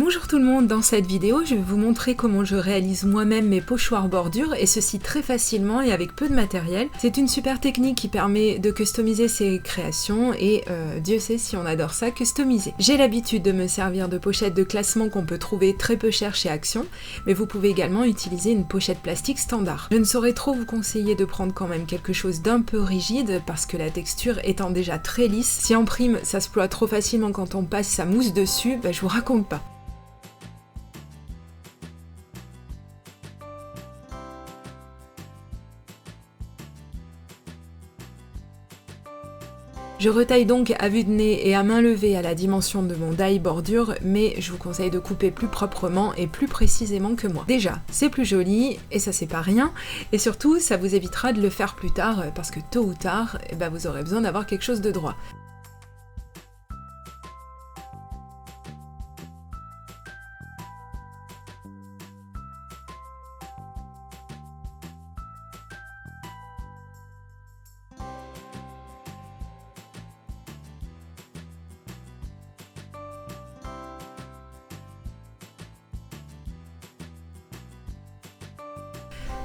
Bonjour tout le monde, dans cette vidéo je vais vous montrer comment je réalise moi-même mes pochoirs bordure et ceci très facilement et avec peu de matériel. C'est une super technique qui permet de customiser ses créations et Dieu sait si on adore ça, customiser. J'ai l'habitude de me servir de pochettes de classement qu'on peut trouver très peu chères chez Action, mais vous pouvez également utiliser une pochette plastique standard. Je ne saurais trop vous conseiller de prendre quand même quelque chose d'un peu rigide parce que la texture étant déjà très lisse, si en prime ça se ploie trop facilement quand on passe sa mousse dessus, je vous raconte pas. Je retaille donc à vue de nez et à main levée à la dimension de mon die bordure, mais je vous conseille de couper plus proprement et plus précisément que moi. Déjà, c'est plus joli, et ça c'est pas rien, et surtout ça vous évitera de le faire plus tard, parce que tôt ou tard, vous aurez besoin d'avoir quelque chose de droit.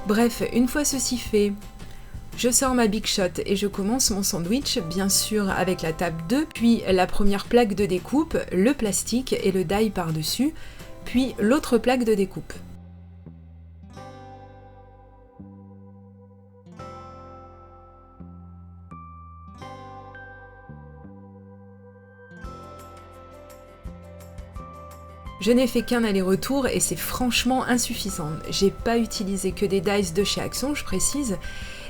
Bref, une fois ceci fait, je sors ma Big Shot et je commence mon sandwich, bien sûr avec la table 2, puis la première plaque de découpe, le plastique et le die par-dessus, puis l'autre plaque de découpe. Je n'ai fait qu'un aller-retour et c'est franchement insuffisant. J'ai pas utilisé que des dies de chez Action, je précise,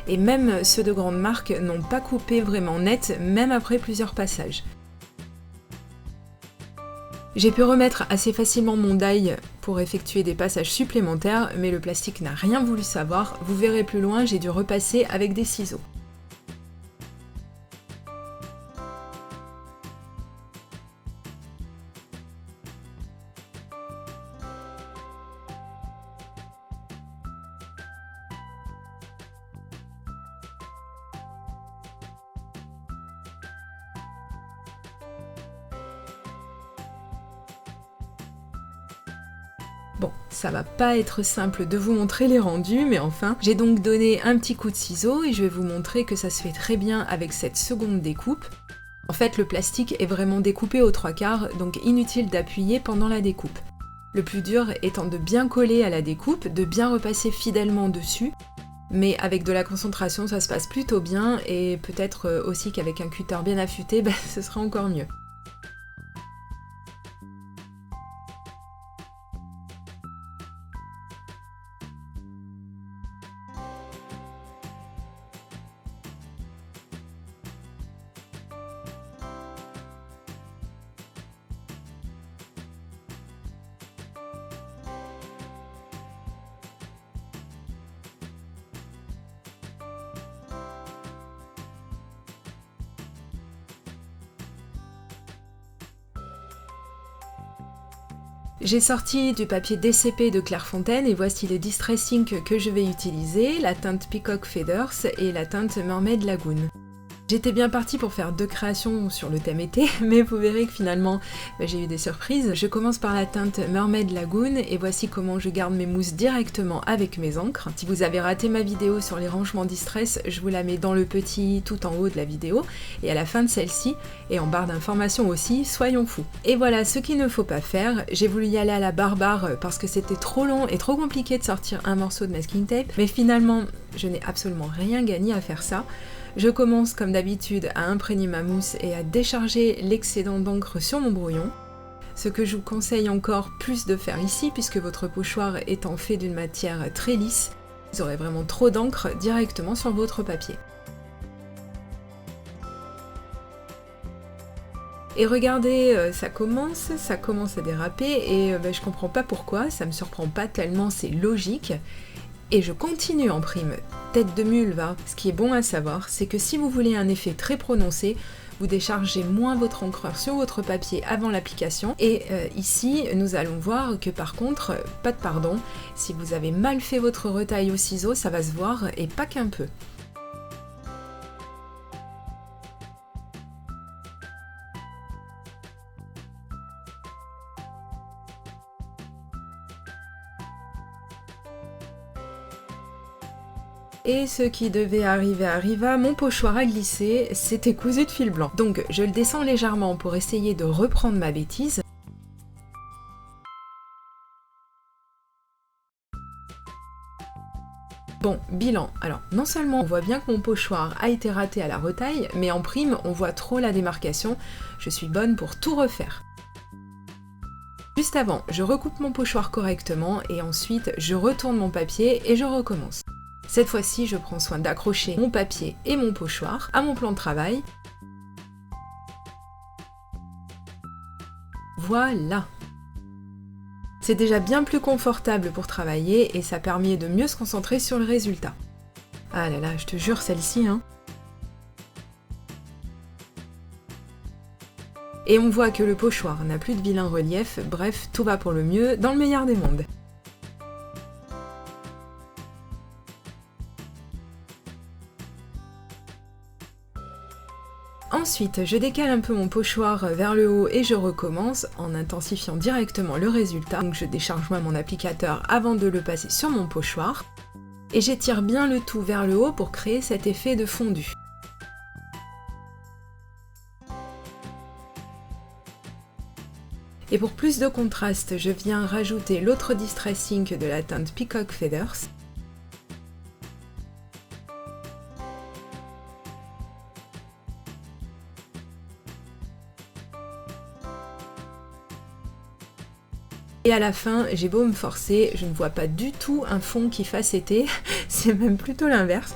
et même ceux de grandes marques n'ont pas coupé vraiment net, même après plusieurs passages. J'ai pu remettre assez facilement mon die pour effectuer des passages supplémentaires, mais le plastique n'a rien voulu savoir. Vous verrez plus loin, j'ai dû repasser avec des ciseaux. Bon, ça va pas être simple de vous montrer les rendus, mais enfin, j'ai donc donné un petit coup de ciseau et je vais vous montrer que ça se fait très bien avec cette seconde découpe. En fait, le plastique est vraiment découpé aux 3/4, donc inutile d'appuyer pendant la découpe. Le plus dur étant de bien coller à la découpe, de bien repasser fidèlement dessus, mais avec de la concentration ça se passe plutôt bien et peut-être aussi qu'avec un cutter bien affûté, ce sera encore mieux. J'ai sorti du papier DCP de Clairefontaine et voici les distress ink que je vais utiliser, la teinte Peacock Feathers et la teinte Mermaid Lagoon. J'étais bien partie pour faire 2 créations sur le thème été, mais vous verrez que finalement j'ai eu des surprises. Je commence par la teinte Mermaid Lagoon et voici comment je garde mes mousses directement avec mes encres. Si vous avez raté ma vidéo sur les rangements distress, je vous la mets dans le petit tout en haut de la vidéo et à la fin de celle-ci, et en barre d'informations aussi, soyons fous. Et voilà ce qu'il ne faut pas faire, j'ai voulu y aller à la barbare parce que c'était trop long et trop compliqué de sortir un morceau de masking tape, mais finalement je n'ai absolument rien gagné à faire ça. Je commence comme d'habitude à imprégner ma mousse et à décharger l'excédent d'encre sur mon brouillon. Ce que je vous conseille encore plus de faire ici puisque votre pochoir étant fait d'une matière très lisse, vous aurez vraiment trop d'encre directement sur votre papier. Et regardez, ça commence à déraper et je comprends pas pourquoi, ça me surprend pas tellement, c'est logique. Et je continue en prime, tête de mule va. Ce qui est bon à savoir, c'est que si vous voulez un effet très prononcé, vous déchargez moins votre encreur sur votre papier avant l'application. Et ici, nous allons voir que par contre, pas de pardon, si vous avez mal fait votre retaille au ciseau, ça va se voir et pas qu'un peu. Et ce qui devait arriver arriva, mon pochoir a glissé, c'était cousu de fil blanc. Donc je le descends légèrement pour essayer de reprendre ma bêtise. Bon, bilan. Alors, non seulement on voit bien que mon pochoir a été raté à la retaille, mais en prime, on voit trop la démarcation. Je suis bonne pour tout refaire. Juste avant, je recoupe mon pochoir correctement et ensuite, je retourne mon papier et je recommence. Cette fois-ci, je prends soin d'accrocher mon papier et mon pochoir à mon plan de travail. Voilà! C'est déjà bien plus confortable pour travailler et ça permet de mieux se concentrer sur le résultat. Ah là là, je te jure, celle-ci, hein. Et on voit que le pochoir n'a plus de vilain relief, bref, tout va pour le mieux dans le meilleur des mondes. Ensuite, je décale un peu mon pochoir vers le haut et je recommence en intensifiant directement le résultat. Donc je décharge moi mon applicateur avant de le passer sur mon pochoir. Et j'étire bien le tout vers le haut pour créer cet effet de fondu. Et pour plus de contraste, je viens rajouter l'autre Distress Ink de la teinte Peacock Feathers. Et à la fin, j'ai beau me forcer, je ne vois pas du tout un fond qui fasse été, c'est même plutôt l'inverse.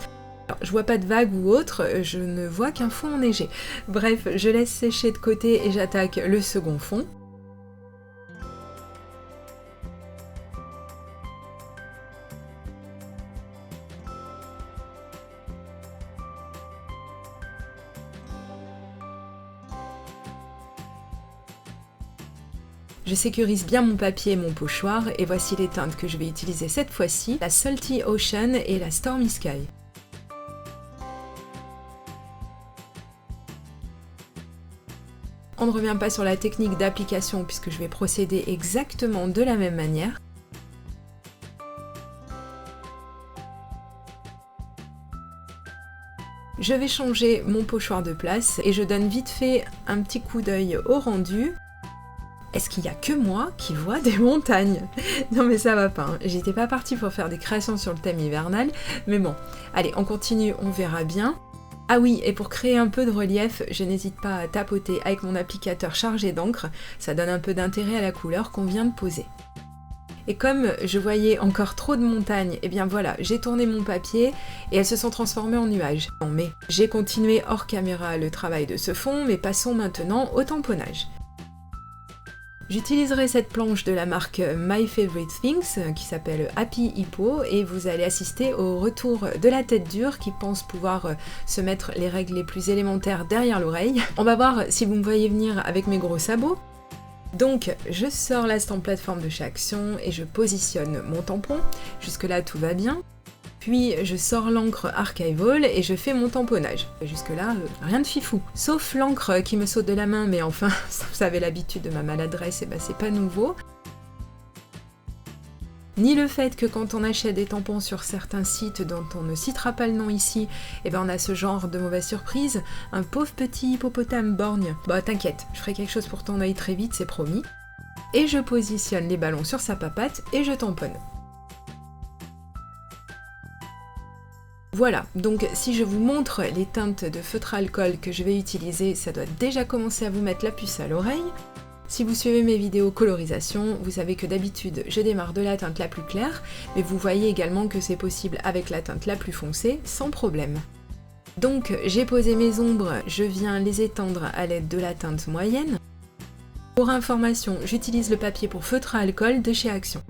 Alors, je vois pas de vagues ou autre, je ne vois qu'un fond enneigé. Bref, je laisse sécher de côté et j'attaque le second fond. Je sécurise bien mon papier et mon pochoir, et voici les teintes que je vais utiliser cette fois-ci, la Salty Ocean et la Stormy Sky. On ne revient pas sur la technique d'application puisque je vais procéder exactement de la même manière. Je vais changer mon pochoir de place et je donne vite fait un petit coup d'œil au rendu. Est-ce qu'il n'y a que moi qui vois des montagnes? Non mais ça va pas, hein. J'étais pas partie pour faire des créations sur le thème hivernal, mais bon, allez, on continue, on verra bien. Ah oui, et pour créer un peu de relief, je n'hésite pas à tapoter avec mon applicateur chargé d'encre, ça donne un peu d'intérêt à la couleur qu'on vient de poser. Et comme je voyais encore trop de montagnes, et bien voilà, j'ai tourné mon papier et elles se sont transformées en nuages. Non mais, j'ai continué hors caméra le travail de ce fond, mais passons maintenant au tamponnage. J'utiliserai cette planche de la marque My Favorite Things qui s'appelle Happy Hippo et vous allez assister au retour de la tête dure qui pense pouvoir se mettre les règles les plus élémentaires derrière l'oreille. On va voir si vous me voyez venir avec mes gros sabots. Donc je sors la stamp plateforme de chez Action et je positionne mon tampon, jusque là tout va bien. Puis je sors l'encre Archival et je fais mon tamponnage. Jusque là, rien de fifou. Sauf l'encre qui me saute de la main, mais enfin, vous avez l'habitude de ma maladresse, et ben c'est pas nouveau. Ni le fait que quand on achète des tampons sur certains sites dont on ne citera pas le nom ici, et ben on a ce genre de mauvaise surprise, un pauvre petit hippopotame borgne. Bah t'inquiète, je ferai quelque chose pour ton œil très vite, c'est promis. Et je positionne les ballons sur sa papate et je tamponne. Voilà, donc si je vous montre les teintes de feutre à alcool que je vais utiliser, ça doit déjà commencer à vous mettre la puce à l'oreille. Si vous suivez mes vidéos colorisation, vous savez que d'habitude je démarre de la teinte la plus claire, mais vous voyez également que c'est possible avec la teinte la plus foncée, sans problème. Donc j'ai posé mes ombres, je viens les étendre à l'aide de la teinte moyenne. Pour information, j'utilise le papier pour feutre à alcool de chez Action.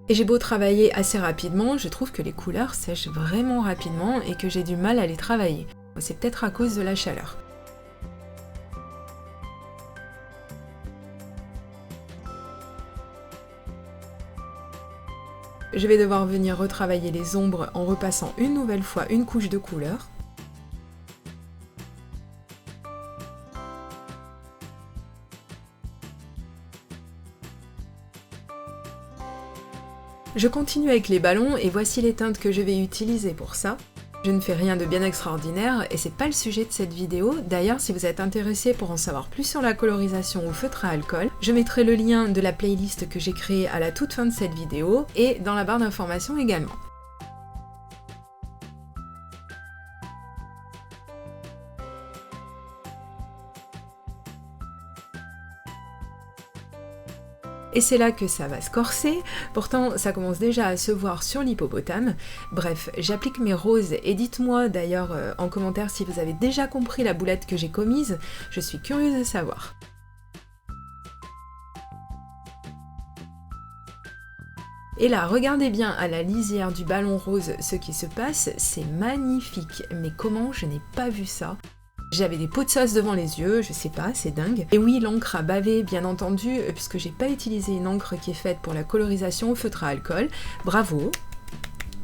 Et j'ai beau travailler assez rapidement, je trouve que les couleurs sèchent vraiment rapidement et que j'ai du mal à les travailler. C'est peut-être à cause de la chaleur. Je vais devoir venir retravailler les ombres en repassant une nouvelle fois une couche de couleur. Je continue avec les ballons et voici les teintes que je vais utiliser pour ça. Je ne fais rien de bien extraordinaire et c'est pas le sujet de cette vidéo. D'ailleurs, si vous êtes intéressé pour en savoir plus sur la colorisation au feutre à alcool, je mettrai le lien de la playlist que j'ai créée à la toute fin de cette vidéo et dans la barre d'informations également. Et c'est là que ça va se corser, pourtant ça commence déjà à se voir sur l'hippopotame. Bref, j'applique mes roses et dites-moi d'ailleurs en commentaire si vous avez déjà compris la boulette que j'ai commise, je suis curieuse de savoir. Et là, regardez bien à la lisière du ballon rose ce qui se passe, c'est magnifique, mais comment je n'ai pas vu ça? J'avais des pots de sauce devant les yeux, je sais pas, c'est dingue. Et oui, l'encre a bavé, bien entendu, puisque j'ai pas utilisé une encre qui est faite pour la colorisation au feutre à alcool. Bravo!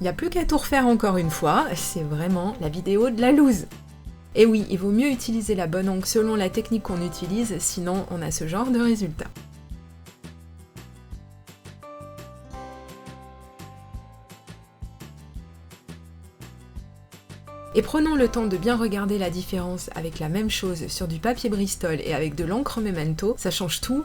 Il n'y a plus qu'à tout refaire encore une fois, c'est vraiment la vidéo de la loose. Et oui, il vaut mieux utiliser la bonne encre selon la technique qu'on utilise, sinon on a ce genre de résultat. Et prenons le temps de bien regarder la différence avec la même chose sur du papier Bristol et avec de l'encre Memento, ça change tout.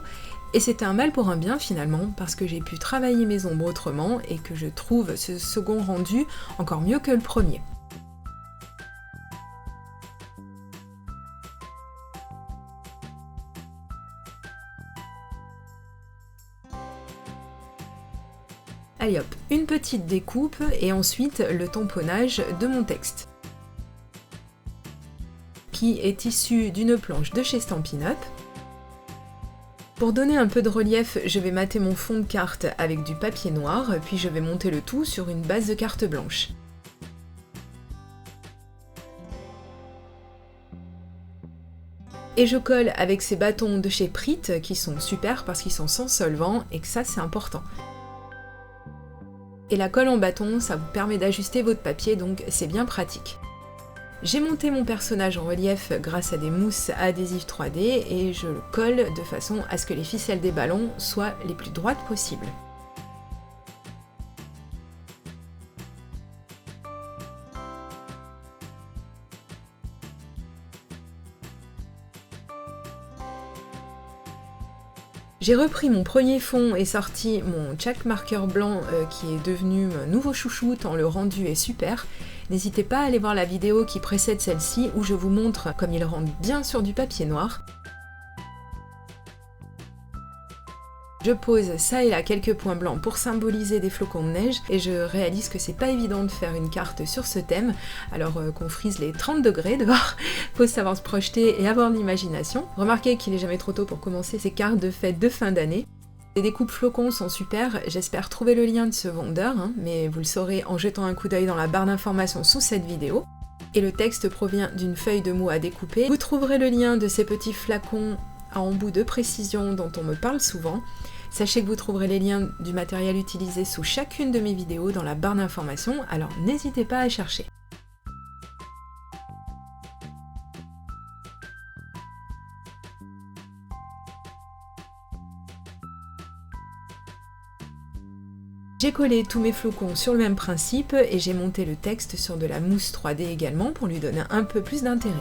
Et c'était un mal pour un bien finalement, parce que j'ai pu travailler mes ombres autrement et que je trouve ce second rendu encore mieux que le premier. Allez hop, une petite découpe et ensuite le tamponnage de mon texte, qui est issu d'une planche de chez Stampin' Up. Pour donner un peu de relief, je vais mater mon fond de carte avec du papier noir, puis je vais monter le tout sur une base de carte blanche. Et je colle avec ces bâtons de chez Pritt qui sont super parce qu'ils sont sans solvant et que ça c'est important. Et la colle en bâton, ça vous permet d'ajuster votre papier, donc c'est bien pratique. J'ai monté mon personnage en relief grâce à des mousses adhésives 3D et je le colle de façon à ce que les ficelles des ballons soient les plus droites possibles. J'ai repris mon premier fond et sorti mon chalk marker blanc qui est devenu un nouveau chouchou tant le rendu est super. N'hésitez pas à aller voir la vidéo qui précède celle-ci où je vous montre comme il rentre bien sur du papier noir. Je pose ça et là quelques points blancs pour symboliser des flocons de neige et je réalise que c'est pas évident de faire une carte sur ce thème alors qu'on frise les 30 degrés dehors, faut savoir se projeter et avoir de l'imagination. Remarquez qu'il est jamais trop tôt pour commencer ces cartes de fête de fin d'année. Les découpes flocons sont super, j'espère trouver le lien de ce vendeur, mais vous le saurez en jetant un coup d'œil dans la barre d'informations sous cette vidéo. Et le texte provient d'une feuille de mots à découper. Vous trouverez le lien de ces petits flacons à embout de précision dont on me parle souvent. Sachez que vous trouverez les liens du matériel utilisé sous chacune de mes vidéos dans la barre d'informations, alors n'hésitez pas à chercher. J'ai collé tous mes flocons sur le même principe et j'ai monté le texte sur de la mousse 3D également pour lui donner un peu plus d'intérêt.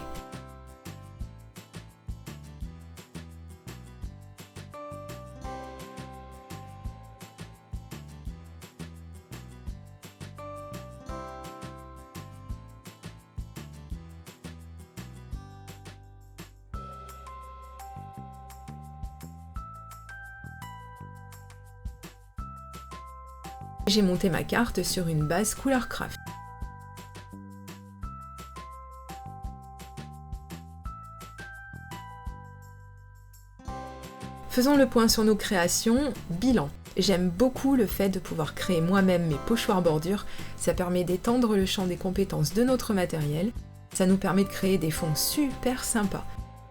J'ai monté ma carte sur une base couleur craft. Faisons le point sur nos créations. Bilan. J'aime beaucoup le fait de pouvoir créer moi-même mes pochoirs bordures, ça permet d'étendre le champ des compétences de notre matériel, ça nous permet de créer des fonds super sympas.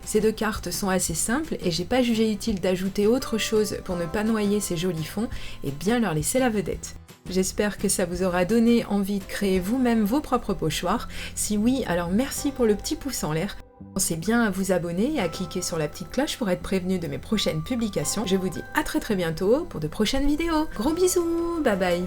Ces deux cartes sont assez simples et j'ai pas jugé utile d'ajouter autre chose pour ne pas noyer ces jolis fonds et bien leur laisser la vedette. J'espère que ça vous aura donné envie de créer vous-même vos propres pochoirs. Si oui, alors merci pour le petit pouce en l'air. Pensez bien à vous abonner et à cliquer sur la petite cloche pour être prévenu de mes prochaines publications. Je vous dis à très bientôt pour de prochaines vidéos. Gros bisous, bye bye.